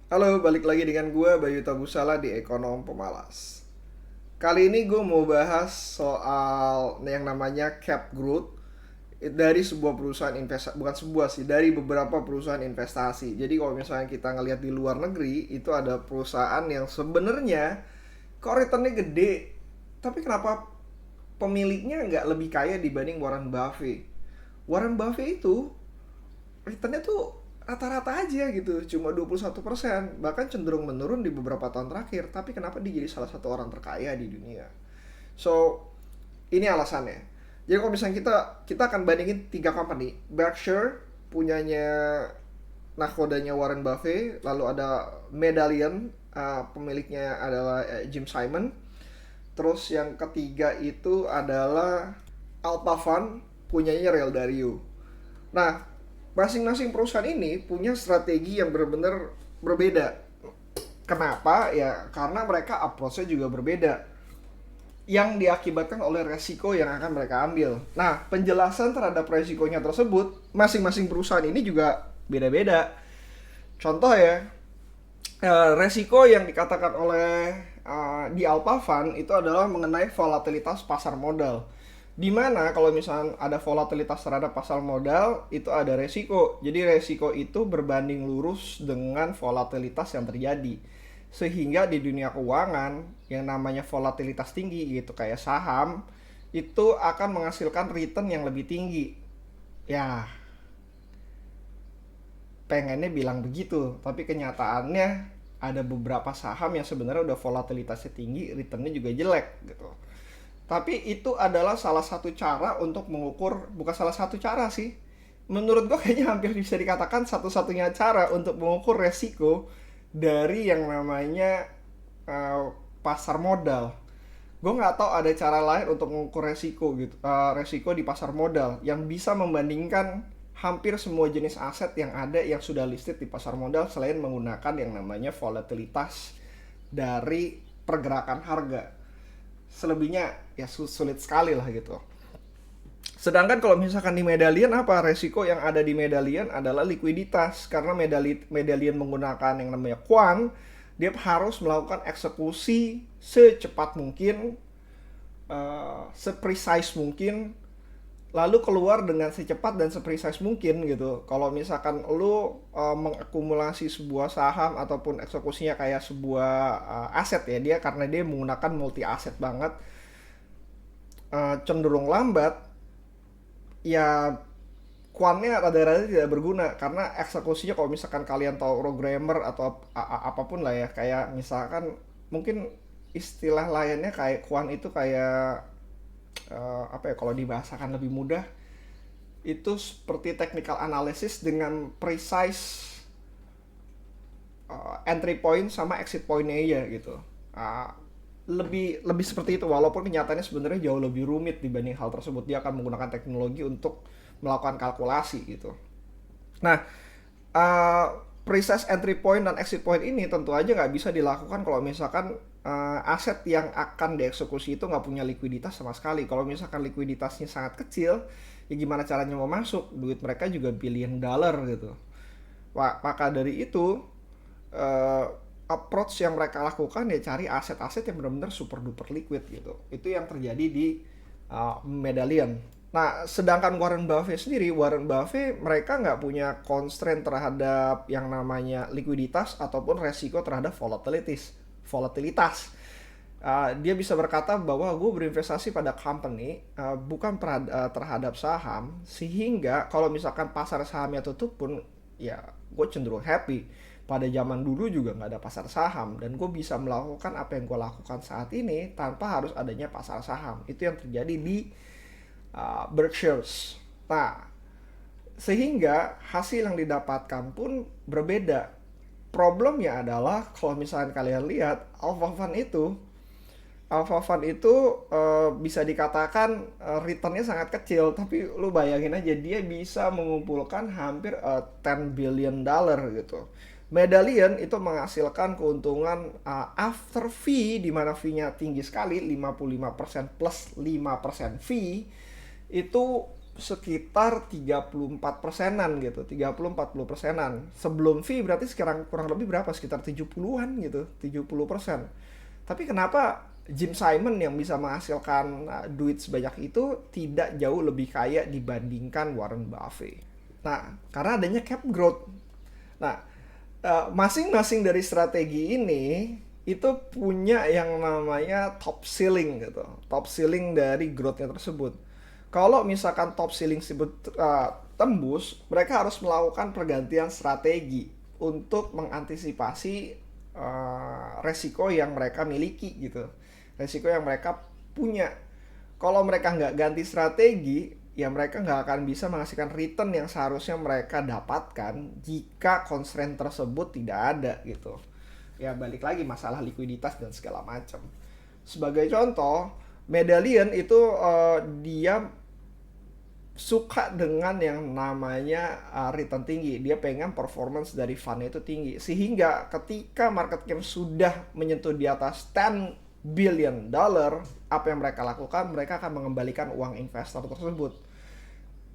Halo, balik lagi dengan gue Bayu Tabusala di Ekonom Pemalas. Kali ini gue mau bahas soal yang namanya cap growth dari sebuah perusahaan investasi, bukan sebuah sih, dari beberapa perusahaan investasi. Jadi kalau misalnya kita ngelihat di luar negeri, itu ada perusahaan yang sebenarnya kok returnnya gede, tapi kenapa pemiliknya nggak lebih kaya dibanding Warren Buffett? Warren Buffett itu returnnya tuh rata-rata aja gitu, cuma 21%, bahkan cenderung menurun di beberapa tahun terakhir. Tapi kenapa dia jadi salah satu orang terkaya di dunia? So, ini alasannya. Jadi kalau misalnya kita akan bandingin tiga company. Berkshire punyanya nakodanya Warren Buffett, lalu ada Medallion, pemiliknya adalah Jim Simon. Terus yang ketiga itu adalah Alpha Fund, punyanya Real Dario. Nah, masing-masing perusahaan ini punya strategi yang benar-benar berbeda. Kenapa? Ya karena mereka approach-nya juga berbeda, yang diakibatkan oleh resiko yang akan mereka ambil. Nah, penjelasan terhadap resikonya tersebut, masing-masing perusahaan ini juga beda-beda. Contoh ya, resiko yang dikatakan oleh di Alpha Fund itu adalah mengenai volatilitas pasar modal. Dimana kalau misalnya ada volatilitas terhadap pasar modal, itu ada resiko. Jadi resiko itu berbanding lurus dengan volatilitas yang terjadi. Sehingga di dunia keuangan yang namanya volatilitas tinggi gitu kayak saham, itu akan menghasilkan return yang lebih tinggi. Ya, pengennya bilang begitu, tapi kenyataannya ada beberapa saham yang sebenarnya udah volatilitasnya tinggi, returnnya juga jelek gitu. Tapi itu adalah salah satu cara untuk mengukur, bukan salah satu cara sih. Menurut gue kayaknya hampir bisa dikatakan satu-satunya cara untuk mengukur resiko dari yang namanya pasar modal. Gue nggak tahu ada cara lain untuk mengukur resiko gitu, resiko di pasar modal yang bisa membandingkan hampir semua jenis aset yang ada yang sudah listed di pasar modal selain menggunakan yang namanya volatilitas dari pergerakan harga. Selebihnya ya sulit sekali lah gitu. Sedangkan kalau misalkan di Medallion, apa resiko yang ada di Medallion adalah likuiditas, karena Medallion menggunakan yang namanya quant, dia harus melakukan eksekusi secepat mungkin, seprecise mungkin, lalu keluar dengan secepat dan seprecise mungkin gitu. Kalau misalkan lu mengakumulasi sebuah saham ataupun eksekusinya kayak sebuah aset ya, dia karena dia menggunakan multi aset banget, cenderung lambat, ya kuannya rada-rada tidak berguna karena eksekusinya kalau misalkan kalian tahu programmer atau apapun lah ya, kayak misalkan mungkin istilah lainnya kayak kuan itu kayak apa ya, kalau dibahasakan lebih mudah itu seperti technical analysis dengan precise entry point sama exit pointnya ya gitu. Uh, lebih lebih seperti itu, walaupun kenyataannya sebenarnya jauh lebih rumit dibanding hal tersebut. Dia akan menggunakan teknologi untuk melakukan kalkulasi gitu. Nah, uh, precise entry point dan exit point ini tentu aja nggak bisa dilakukan kalau misalkan aset yang akan dieksekusi itu nggak punya likuiditas sama sekali. Kalau misalkan likuiditasnya sangat kecil, ya gimana caranya mau masuk? Duit mereka juga billion dollar gitu. Maka dari itu, uh, approach yang mereka lakukan ya cari aset-aset yang benar-benar super duper liquid gitu. Itu yang terjadi di Medallion. Nah, sedangkan Warren Buffett sendiri, Warren Buffett mereka nggak punya constraint terhadap yang namanya likuiditas ataupun resiko terhadap volatilitas. Dia bisa berkata bahwa gue berinvestasi pada company, bukan terhadap saham, sehingga kalau misalkan pasar sahamnya tutup pun ya gue cenderung happy. Pada zaman dulu juga nggak ada pasar saham dan gue bisa melakukan apa yang gue lakukan saat ini tanpa harus adanya pasar saham. Itu yang terjadi di Berkshires. Nah, sehingga hasil yang didapatkan pun berbeda. Problemnya adalah kalau misalnya kalian lihat Alpha Fund itu bisa dikatakan returnnya sangat kecil, tapi lu bayangin aja dia bisa mengumpulkan hampir 10 billion dollar gitu. Medallion itu menghasilkan keuntungan after fee, di mana fee-nya tinggi sekali, 55% plus 5% fee, itu sekitar 34%-an gitu, 30-40%-an. Sebelum fee berarti sekarang kurang lebih berapa? Sekitar 70-an gitu, 70%. Tapi kenapa Jim Simon yang bisa menghasilkan duit sebanyak itu tidak jauh lebih kaya dibandingkan Warren Buffett? Nah, karena adanya cap growth. Nah, masing-masing dari strategi ini itu punya yang namanya top ceiling gitu, top ceiling dari growth-nya tersebut. Kalau misalkan top ceiling tersebut tembus, mereka harus melakukan pergantian strategi untuk mengantisipasi resiko yang mereka miliki gitu, resiko yang mereka punya. Kalau mereka nggak ganti strategi, ya mereka nggak akan bisa menghasilkan return yang seharusnya mereka dapatkan jika constraint tersebut tidak ada gitu. Ya balik lagi masalah likuiditas dan segala macam. Sebagai contoh, Medallion itu dia suka dengan yang namanya return tinggi. Dia pengen performance dari fund itu tinggi. Sehingga ketika market cap sudah menyentuh di atas $10 billion, apa yang mereka lakukan? Mereka akan mengembalikan uang investor tersebut.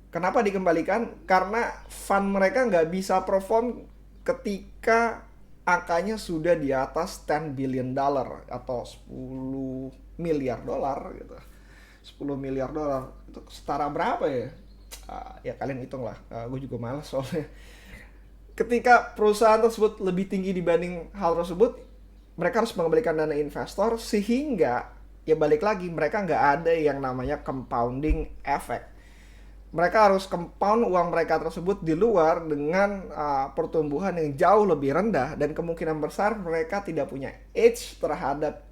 Kenapa dikembalikan? Karena fund mereka nggak bisa perform ketika angkanya sudah di atas $10 billion atau $10 miliar gitu. $10 miliar itu setara berapa ya? Ya kalian hitung lah, gue juga malas soalnya. Ketika perusahaan tersebut lebih tinggi dibanding hal tersebut, mereka harus mengembalikan dana investor, sehingga ya balik lagi mereka nggak ada yang namanya compounding effect. Mereka harus compound uang mereka tersebut di luar dengan pertumbuhan yang jauh lebih rendah, dan kemungkinan besar mereka tidak punya edge terhadap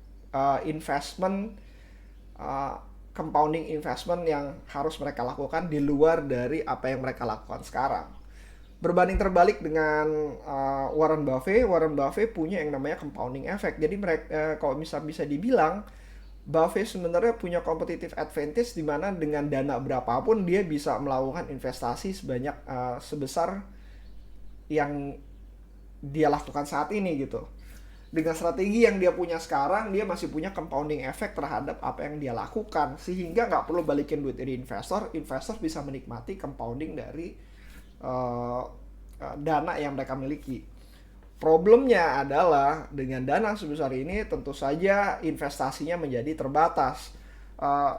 investment, compounding investment yang harus mereka lakukan di luar dari apa yang mereka lakukan sekarang. Berbanding terbalik dengan Warren Buffett punya yang namanya compounding effect. Jadi mereka kalau bisa dibilang Buffett sebenarnya punya competitive advantage, di mana dengan dana berapapun dia bisa melakukan investasi sebanyak sebesar yang dia lakukan saat ini gitu. Dengan strategi yang dia punya sekarang, dia masih punya compounding effect terhadap apa yang dia lakukan, sehingga nggak perlu balikin duit dari investor bisa menikmati compounding dari dana yang mereka miliki. Problemnya adalah dengan dana sebesar ini tentu saja investasinya menjadi terbatas.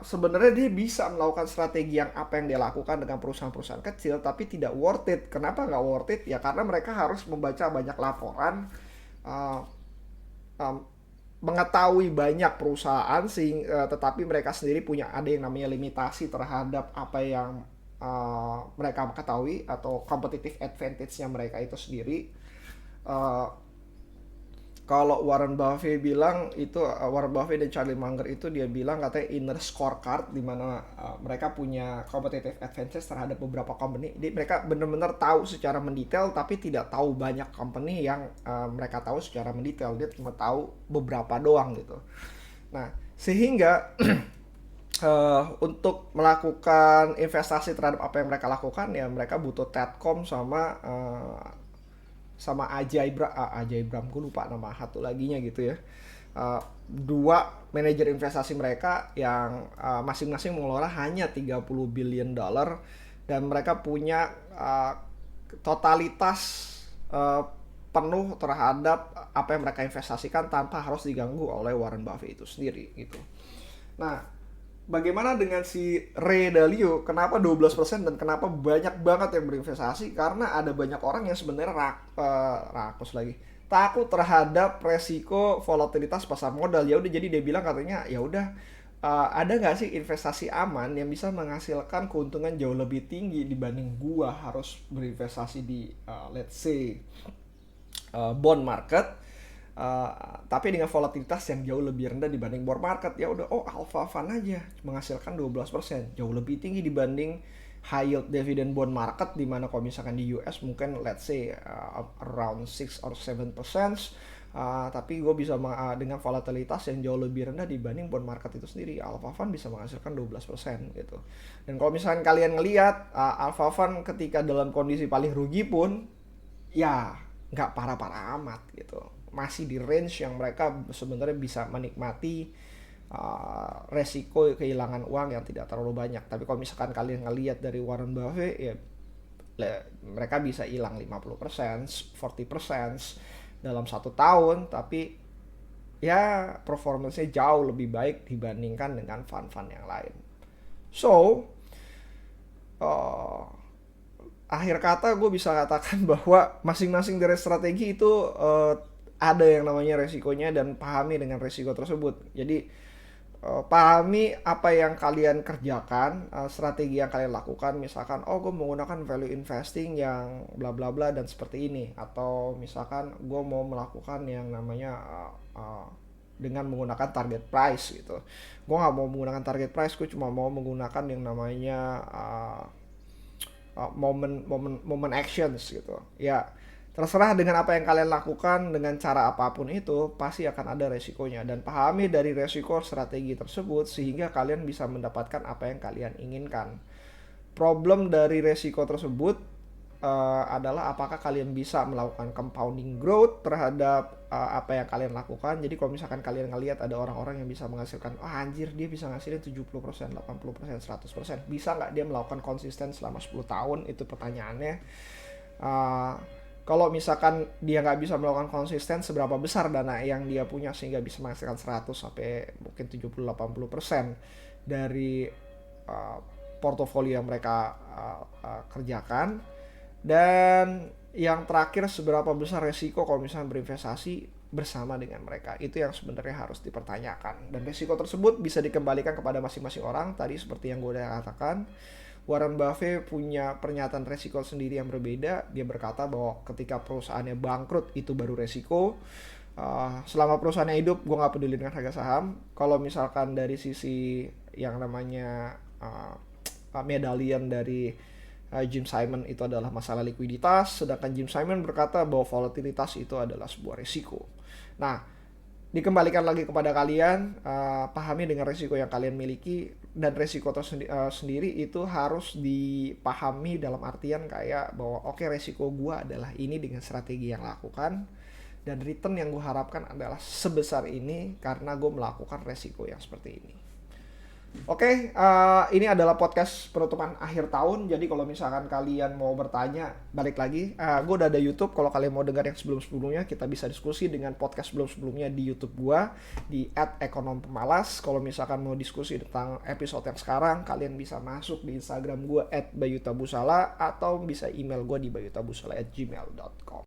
Sebenarnya dia bisa melakukan strategi yang apa yang dia lakukan dengan perusahaan-perusahaan kecil, tapi tidak worth it. Kenapa nggak worth it? Ya karena mereka harus membaca banyak laporan, mengetahui banyak perusahaan, tetapi mereka sendiri punya ada yang namanya limitasi terhadap apa yang mereka ketahui atau competitive advantage-nya mereka itu sendiri. Kalau Warren Buffett dan Charlie Munger itu dia bilang katanya inner scorecard, di mana mereka punya competitive advantage terhadap beberapa company. Jadi mereka benar-benar tahu secara mendetail, tapi tidak tahu banyak company yang mereka tahu secara mendetail. Dia cuma tahu beberapa doang gitu. Nah, sehingga untuk melakukan investasi terhadap apa yang mereka lakukan, ya mereka butuh Tedcom sama Ajaibram, gue lupa nama satu laginya gitu ya. Dua manajer investasi mereka yang masing-masing mengelola hanya $30 billion, dan mereka punya totalitas penuh terhadap apa yang mereka investasikan tanpa harus diganggu oleh Warren Buffett itu sendiri gitu. Nah, bagaimana dengan si Ray Dalio? Kenapa 12% dan kenapa banyak banget yang berinvestasi? Karena ada banyak orang yang sebenarnya takut terhadap resiko volatilitas pasar modal. Ya udah, jadi dia bilang katanya ya udah, ada nggak sih investasi aman yang bisa menghasilkan keuntungan jauh lebih tinggi dibanding gua harus berinvestasi di let's say bond market, tapi dengan volatilitas yang jauh lebih rendah dibanding bond market. Ya udah, alpha fund aja menghasilkan 12%, jauh lebih tinggi dibanding high yield dividend bond market, di mana kalau misalkan di US mungkin let's say around 6 or 7%, tapi gue bisa dengan volatilitas yang jauh lebih rendah dibanding bond market itu sendiri, alpha fund bisa menghasilkan 12% gitu. Dan kalau misalkan kalian ngelihat alpha fund ketika dalam kondisi paling rugi pun ya nggak parah-parah amat gitu, masih di range yang mereka sebenarnya bisa menikmati resiko kehilangan uang yang tidak terlalu banyak. Tapi kalau misalkan kalian ngelihat dari Warren Buffett, ya mereka bisa hilang 50%, 40% dalam 1 tahun, tapi ya performance-nya jauh lebih baik dibandingkan dengan fund-fund yang lain. So, uh, akhir kata gue bisa katakan bahwa masing-masing dari strategi itu ada yang namanya resikonya, dan pahami dengan resiko tersebut. Jadi pahami apa yang kalian kerjakan, strategi yang kalian lakukan. Misalkan, oh gue menggunakan value investing yang bla bla bla dan seperti ini, atau misalkan gue mau melakukan yang namanya dengan menggunakan target price gitu. Gue nggak mau menggunakan target price, gue cuma mau menggunakan yang namanya moment actions gitu. Ya, terserah dengan apa yang kalian lakukan, dengan cara apapun itu, pasti akan ada resikonya. Dan pahami dari resiko strategi tersebut sehingga kalian bisa mendapatkan apa yang kalian inginkan. Problem dari resiko tersebut adalah apakah kalian bisa melakukan compounding growth terhadap apa yang kalian lakukan. Jadi kalau misalkan kalian ngelihat ada orang-orang yang bisa menghasilkan, anjir dia bisa ngasilin 70%, 80%, 100%. Bisa nggak dia melakukan konsisten selama 10 tahun? Itu pertanyaannya. Kalau misalkan dia nggak bisa melakukan konsisten, seberapa besar dana yang dia punya sehingga bisa menghasilkan 100 sampai mungkin 70-80% dari portofolio yang mereka kerjakan. Dan yang terakhir, seberapa besar resiko kalau misalnya berinvestasi bersama dengan mereka. Itu yang sebenarnya harus dipertanyakan. Dan resiko tersebut bisa dikembalikan kepada masing-masing orang. Tadi seperti yang gue udah katakan, Warren Buffett punya pernyataan resiko sendiri yang berbeda. Dia berkata bahwa ketika perusahaannya bangkrut itu baru resiko. Selama perusahaannya hidup, gue gak peduli dengan harga saham. Kalau misalkan dari sisi yang namanya medalian dari Jim Simon itu adalah masalah likuiditas, sedangkan Jim Simon berkata bahwa volatilitas itu adalah sebuah risiko. Nah, dikembalikan lagi kepada kalian, pahami dengan risiko yang kalian miliki, dan risiko sendiri itu harus dipahami dalam artian kayak bahwa oke, risiko gue adalah ini dengan strategi yang lakukan, dan return yang gue harapkan adalah sebesar ini karena gue melakukan risiko yang seperti ini. Oke, ini adalah podcast penutupan akhir tahun. Jadi kalau misalkan kalian mau bertanya, balik lagi, gue udah ada YouTube. Kalau kalian mau dengar yang sebelum-sebelumnya, kita bisa diskusi dengan podcast sebelum-sebelumnya di YouTube gue, di @ekonompemalas. Kalau misalkan mau diskusi tentang episode yang sekarang, kalian bisa masuk di Instagram gue @bayutabusala, atau bisa email gue di bayutabusala@gmail.com.